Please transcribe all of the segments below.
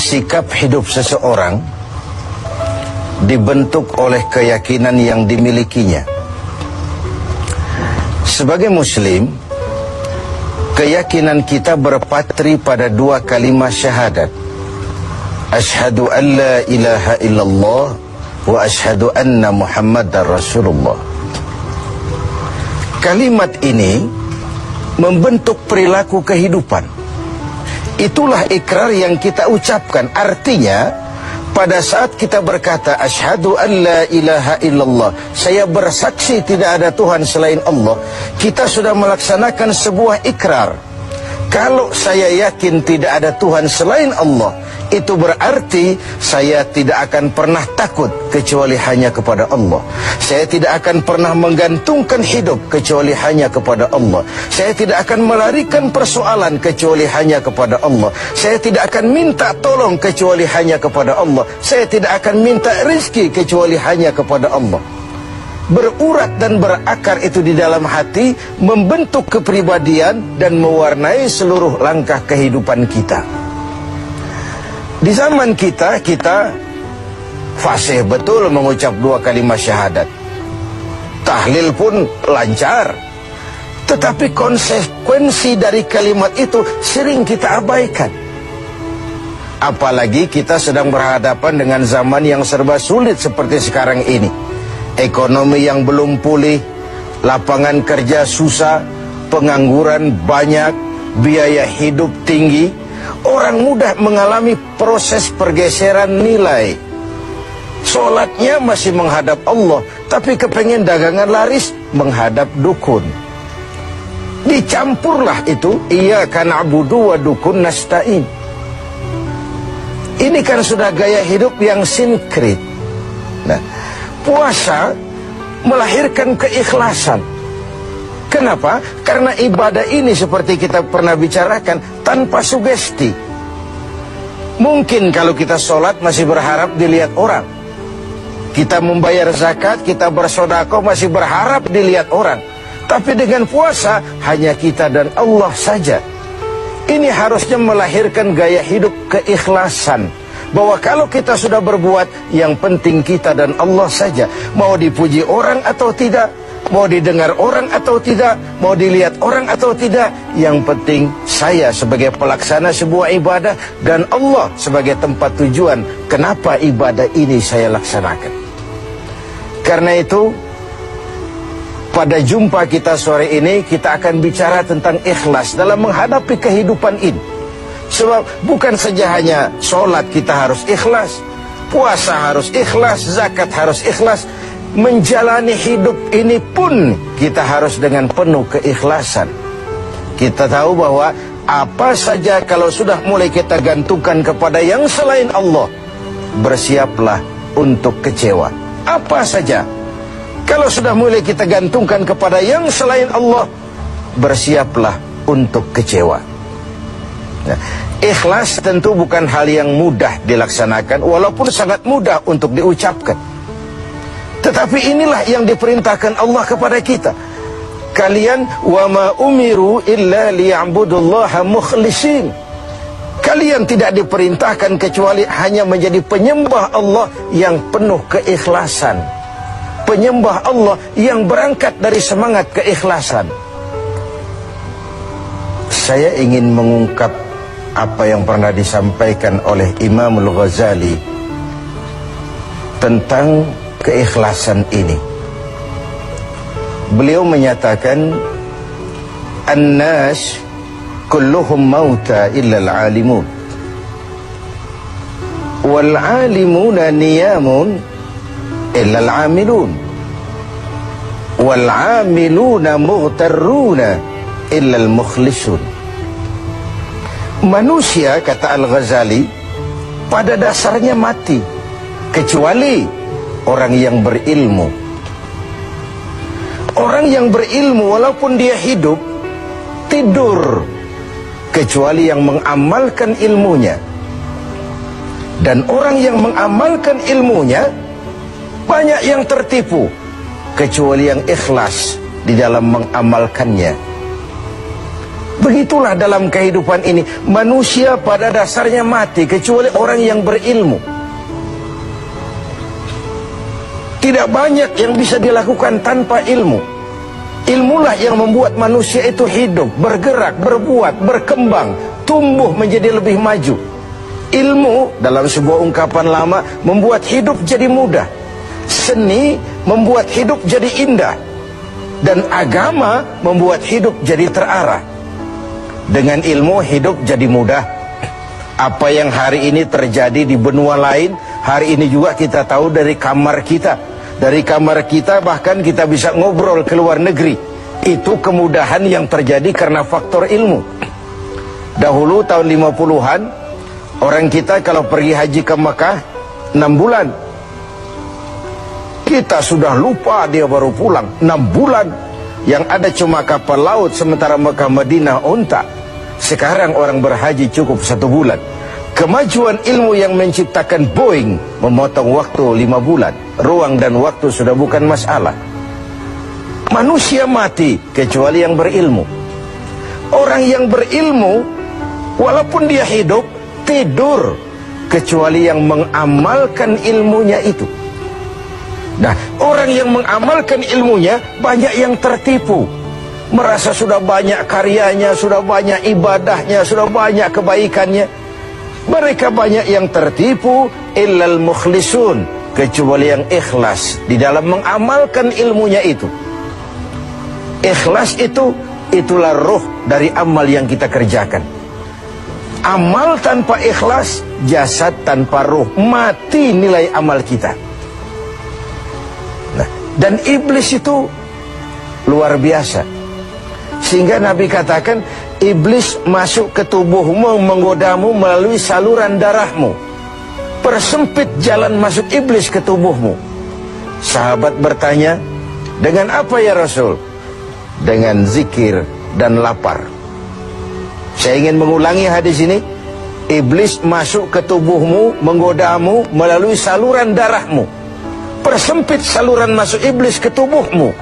sikap hidup seseorang dibentuk oleh keyakinan yang dimilikinya. Sebagai muslim, keyakinan kita berpatri pada dua kalimat syahadat. Asyhadu an la ilaha illallah wa asyhadu anna Muhammadar Rasulullah. Kalimat ini membentuk perilaku kehidupan. Itulah ikrar yang kita ucapkan. Artinya, pada saat kita berkata asyhadu an la ilaha illallah, saya bersaksi tidak ada Tuhan selain Allah, kita sudah melaksanakan sebuah ikrar. Kalau saya yakin tidak ada Tuhan selain Allah, itu berarti saya tidak akan pernah takut kecuali hanya kepada Allah. Saya tidak akan pernah menggantungkan hidup kecuali hanya kepada Allah. Saya tidak akan melarikan persoalan kecuali hanya kepada Allah. Saya tidak akan minta tolong kecuali hanya kepada Allah. Saya tidak akan minta rezeki kecuali hanya kepada Allah. Berurat dan berakar itu di dalam hati, membentuk kepribadian dan mewarnai seluruh langkah kehidupan kita. Di zaman kita fasih betul mengucap dua kalimat syahadat. Tahlil pun lancar. Tetapi konsekuensi dari kalimat itu sering kita abaikan. Apalagi kita sedang berhadapan dengan zaman yang serba sulit seperti sekarang ini. Ekonomi yang belum pulih, lapangan kerja susah, pengangguran banyak, biaya hidup tinggi. Orang mudah mengalami proses pergeseran nilai. Solatnya masih menghadap Allah, tapi kepengen dagangan laris menghadap dukun. Dicampurlah itu, iyyaka na'budu wa dukun nasta'in. Ini kan sudah gaya hidup yang sinkrit. Nah, puasa melahirkan keikhlasan. Kenapa? Karena ibadah ini seperti kita pernah bicarakan tanpa sugesti. Mungkin kalau kita sholat masih berharap dilihat orang. Kita membayar zakat, kita bersedekah masih berharap dilihat orang. Tapi dengan puasa hanya kita dan Allah saja. Ini harusnya melahirkan gaya hidup keikhlasan. Bahwa kalau kita sudah berbuat, yang penting kita dan Allah saja. Mau dipuji orang atau tidak, mau didengar orang atau tidak, mau dilihat orang atau tidak, yang penting saya sebagai pelaksana sebuah ibadah dan Allah sebagai tempat tujuan kenapa ibadah ini saya laksanakan. Karena itu, pada jumpa kita sore ini kita akan bicara tentang ikhlas dalam menghadapi kehidupan ini. Sebab bukan saja hanya sholat kita harus ikhlas, puasa harus ikhlas, zakat harus ikhlas, menjalani hidup ini pun kita harus dengan penuh keikhlasan. Kita tahu bahwa apa saja kalau sudah mulai kita gantungkan kepada yang selain Allah, bersiaplah untuk kecewa. Apa saja kalau sudah mulai kita gantungkan kepada yang selain Allah, bersiaplah untuk kecewa. Nah, ikhlas tentu bukan hal yang mudah dilaksanakan, walaupun sangat mudah untuk diucapkan. Tetapi inilah yang diperintahkan Allah kepada kita. Kalian wa ma umiru illa liya'budullaha mukhlisin. Kalian tidak diperintahkan kecuali hanya menjadi penyembah Allah yang penuh keikhlasan. Penyembah Allah yang berangkat dari semangat keikhlasan. Saya ingin mengungkap apa yang pernah disampaikan oleh Imam Al-Ghazali tentang keikhlasan ini. Beliau menyatakan, "An-nas kulluhum mauta illa al-alimun. Wal-alimuna niyamun illa al-amilun. Wal-amiluna mughtarruna illa al-mukhlisun." Manusia, kata Al-Ghazali, pada dasarnya mati, kecuali orang yang berilmu. Orang yang berilmu walaupun dia hidup, tidur, kecuali yang mengamalkan ilmunya. Dan orang yang mengamalkan ilmunya, banyak yang tertipu, kecuali yang ikhlas di dalam mengamalkannya. Begitulah dalam kehidupan ini, manusia pada dasarnya mati kecuali orang yang berilmu. Tidak banyak yang bisa dilakukan tanpa ilmu. Ilmulah yang membuat manusia itu hidup, bergerak, berbuat, berkembang, tumbuh menjadi lebih maju. Ilmu dalam sebuah ungkapan lama membuat hidup jadi mudah. Seni membuat hidup jadi indah. Dan agama membuat hidup jadi terarah. Dengan ilmu hidup jadi mudah. Apa yang hari ini terjadi di benua lain, hari ini juga kita tahu dari kamar kita. Dari kamar kita bahkan kita bisa ngobrol ke luar negeri. Itu kemudahan yang terjadi karena faktor ilmu. Dahulu tahun 50-an, orang kita kalau pergi haji ke Mekah 6 bulan. Kita sudah lupa dia baru pulang 6 bulan. Yang ada cuma kapal laut, sementara Mekah Madinah unta. Sekarang orang berhaji cukup 1 bulan. Kemajuan ilmu yang menciptakan Boeing memotong waktu 5 bulan. Ruang dan waktu sudah bukan masalah. Manusia mati kecuali yang berilmu. Orang yang berilmu, walaupun dia hidup, tidur kecuali yang mengamalkan ilmunya itu. Nah, orang yang mengamalkan ilmunya banyak yang tertipu. Merasa sudah banyak karyanya, sudah banyak ibadahnya, sudah banyak kebaikannya. Mereka banyak yang tertipu, illal mukhlisun, kecuali yang ikhlas di dalam mengamalkan ilmunya itu. Ikhlas itu, itulah roh dari amal yang kita kerjakan. Amal tanpa ikhlas, jasad tanpa roh, mati nilai amal kita. Nah, dan iblis itu luar biasa. Sehingga Nabi katakan, iblis masuk ke tubuhmu, menggodamu melalui saluran darahmu. Persempit jalan masuk iblis ke tubuhmu. Sahabat bertanya, dengan apa ya Rasul? Dengan zikir dan lapar. Saya ingin mengulangi hadis ini. Iblis masuk ke tubuhmu, menggodamu melalui saluran darahmu. Persempit saluran masuk iblis ke tubuhmu.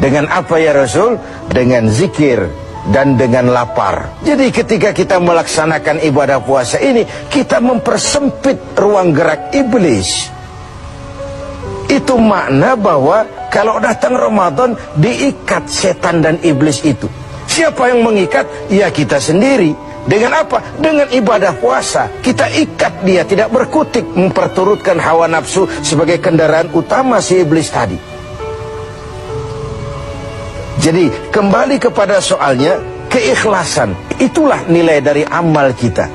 Dengan apa ya Rasul? Dengan zikir dan dengan lapar. Jadi ketika kita melaksanakan ibadah puasa ini, kita mempersempit ruang gerak iblis. Itu makna bahwa kalau datang Ramadan, diikat setan dan iblis itu. Siapa yang mengikat? Ya kita sendiri. Dengan apa? Dengan ibadah puasa. Kita ikat dia, tidak berkutik, memperturutkan hawa nafsu sebagai kendaraan utama si iblis tadi. Jadi kembali kepada soalnya, keikhlasan. Itulah nilai dari amal kita.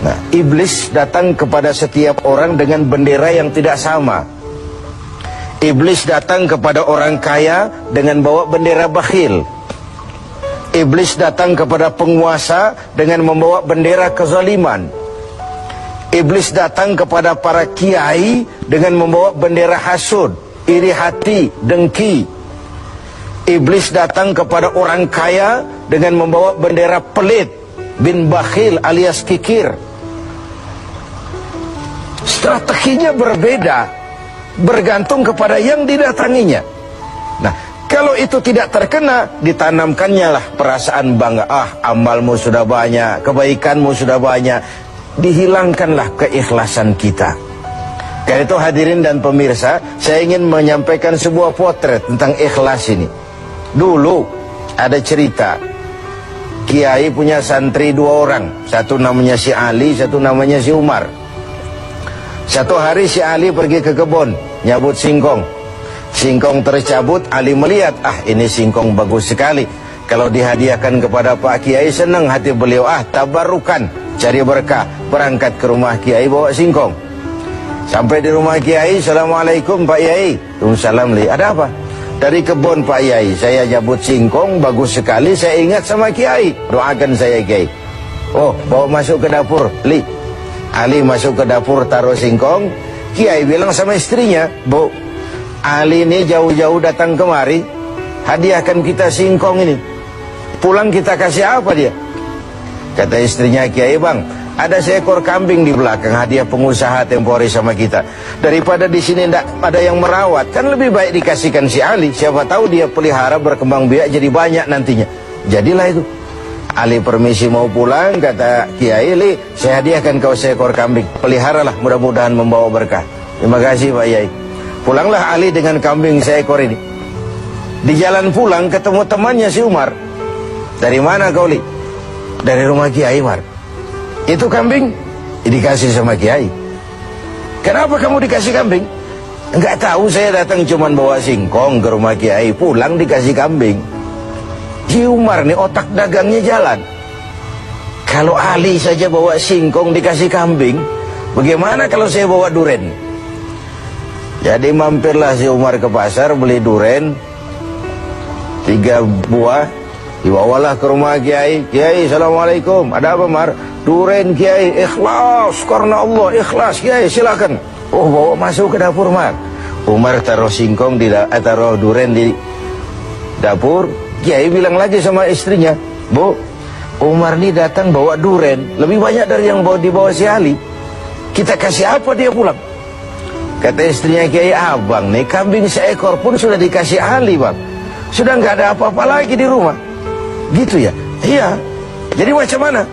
Nah, iblis datang kepada setiap orang dengan bendera yang tidak sama. Iblis datang kepada orang kaya dengan bawa bendera bakhil. Iblis datang kepada penguasa dengan membawa bendera kezaliman. Iblis datang kepada para kiai dengan membawa bendera hasud, iri hati, dengki. Iblis datang kepada orang kaya dengan membawa bendera pelit, bin bakhil alias kikir. Strateginya berbeda, bergantung kepada yang didatanginya. Nah, kalau itu tidak terkena, ditanamkannya lah perasaan bangga. Amalmu sudah banyak, kebaikanmu sudah banyak. Dihilangkanlah keikhlasan kita. Karena itu hadirin dan pemirsa, saya ingin menyampaikan sebuah potret tentang ikhlas ini. Dulu ada cerita, kiai punya santri 2 orang. Satu namanya si Ali, satu namanya si Umar. Satu hari si Ali pergi ke kebun, nyabut singkong. Singkong tercabut, Ali melihat, ini singkong bagus sekali. Kalau dihadiahkan kepada Pak Kiai, senang hati beliau. Tabarukan, cari berkah. Berangkat ke rumah Kiai bawa singkong. Sampai di rumah Kiai, Assalamualaikum Pak Kiai. Waalaikumsalam. Ada apa? Dari kebun Pak Kiai, saya jabut singkong, bagus sekali, saya ingat sama Kiai. Doakan saya Kiai. Oh, bawa masuk ke dapur, Li. Ali masuk ke dapur, taruh singkong. Kiai bilang sama istrinya, Bu, Ali ini jauh-jauh datang kemari, hadiahkan kita singkong ini. Pulang kita kasih apa dia? Kata istrinya Kiai, Bang, ada seekor kambing di belakang, hadiah pengusaha temporary sama kita. Daripada di sini tidak ada yang merawat, kan lebih baik dikasihkan si Ali. Siapa tahu dia pelihara berkembang biak jadi banyak nantinya. Jadilah itu. Ali permisi mau pulang, kata Kiai, Li, saya hadiahkan kau seekor kambing, peliharalah, mudah-mudahan membawa berkah. Terima kasih Pak Yai. Pulanglah Ali dengan kambing seekor ini. Di jalan pulang ketemu temannya si Umar. Dari mana kau, Li? Dari rumah Kiai Umar. Itu kambing dikasih sama Kiai. Kenapa kamu dikasih kambing? Enggak tahu, saya datang cuman bawa singkong ke rumah Kiai, pulang dikasih kambing. Si Umar nih otak dagangnya jalan. Kalau Ali saja bawa singkong dikasih kambing, bagaimana kalau saya bawa duren? Jadi mampirlah si Umar ke pasar beli duren 3 buah, dibawalah ke rumah Kiai. Kiai, assalamualaikum. Ada apa, Mar? Duren Kiai, ikhlas karena Allah, ikhlas Kiai, silakan. Oh, bawa masuk ke dapur, Mar. Umar taruh singkong taruh duren di dapur. Kiai bilang lagi sama istrinya, Bu, Umar ini datang bawa duren lebih banyak dari yang dibawa si Ali. Kita kasih apa dia pulang? Kata istrinya Kiai, abang nih kambing seekor pun sudah dikasih Ali, Bang. Sudah nggak ada apa-apa lagi di rumah. Gitu ya? Iya. Jadi macam mana?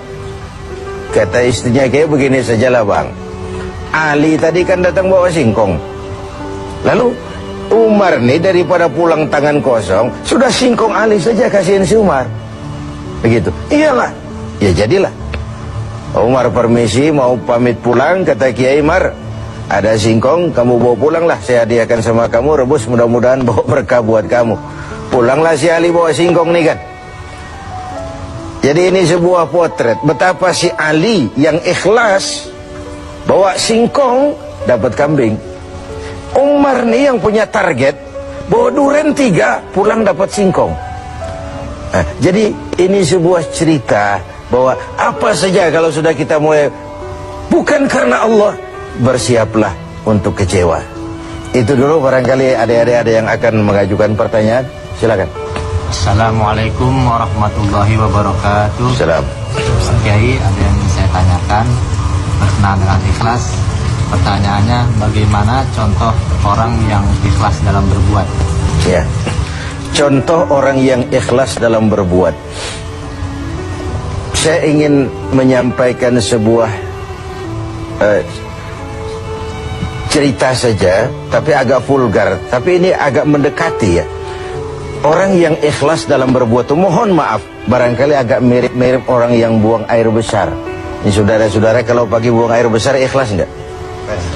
Kata istrinya Kiai, begini sajalah, Bang. Ali tadi kan datang bawa singkong. Lalu Umar nih daripada pulang tangan kosong, sudah singkong Ali saja kasihin si Umar. Begitu. Iyalah. Ya jadilah. Umar permisi mau pamit pulang, kata Kiai, Mar, ada singkong, kamu bawa pulanglah, saya hadiahkan sama kamu, rebus, mudah-mudahan bawa berkah buat kamu. Pulanglah si Ali bawa singkong nih kan. Jadi ini sebuah potret betapa si Ali yang ikhlas bawa singkong dapat kambing. Umar nih yang punya target bawa duren 3, pulang dapat singkong. Nah, jadi ini sebuah cerita bahwa apa saja kalau sudah kita mulai bukan karena Allah, bersiaplah untuk kecewa. Itu dulu, barangkali adik-adik ada yang akan mengajukan pertanyaan, silakan. Assalamualaikum warahmatullahi wabarakatuh. Salam. Ustaz Kiai, ada yang saya tanyakan berkenaan dengan ikhlas. Pertanyaannya, bagaimana contoh orang yang ikhlas dalam berbuat? Ya, contoh orang yang ikhlas dalam berbuat. Saya ingin menyampaikan sebuah cerita saja, tapi agak vulgar, tapi ini agak mendekati ya. Orang yang ikhlas dalam berbuat itu, mohon maaf, barangkali agak mirip-mirip orang yang buang air besar. Ini saudara-saudara, kalau pagi buang air besar ikhlas enggak?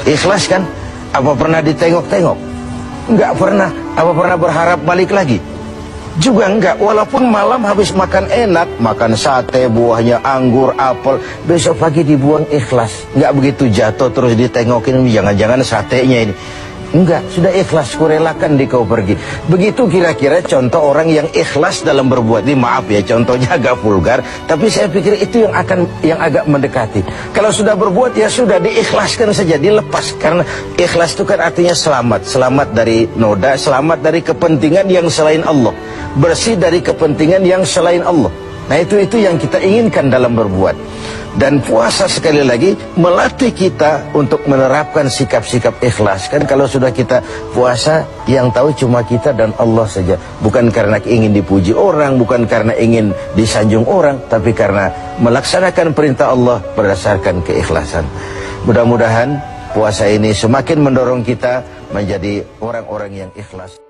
Ikhlas kan? Apa pernah ditengok-tengok? Enggak pernah. Apa pernah berharap balik lagi? Juga enggak. Walaupun malam habis makan enak, makan sate, buahnya anggur, apel, besok pagi dibuang ikhlas. Enggak begitu jatuh terus ditengokin, jangan-jangan satenya ini. Enggak, sudah ikhlas, kurelakan di kau pergi. Begitu kira-kira contoh orang yang ikhlas dalam berbuat. Ini maaf ya, contohnya agak vulgar, tapi saya pikir itu yang agak mendekati. Kalau sudah berbuat ya sudah, diikhlaskan saja, dilepas. Karena ikhlas itu kan artinya selamat, selamat dari noda, selamat dari kepentingan yang selain Allah, bersih dari kepentingan yang selain Allah. Nah itu yang kita inginkan dalam berbuat. Dan puasa sekali lagi melatih kita untuk menerapkan sikap-sikap ikhlas. Kan kalau sudah kita puasa, yang tahu cuma kita dan Allah saja. Bukan karena ingin dipuji orang, bukan karena ingin disanjung orang, tapi karena melaksanakan perintah Allah berdasarkan keikhlasan. Mudah-mudahan puasa ini semakin mendorong kita menjadi orang-orang yang ikhlas.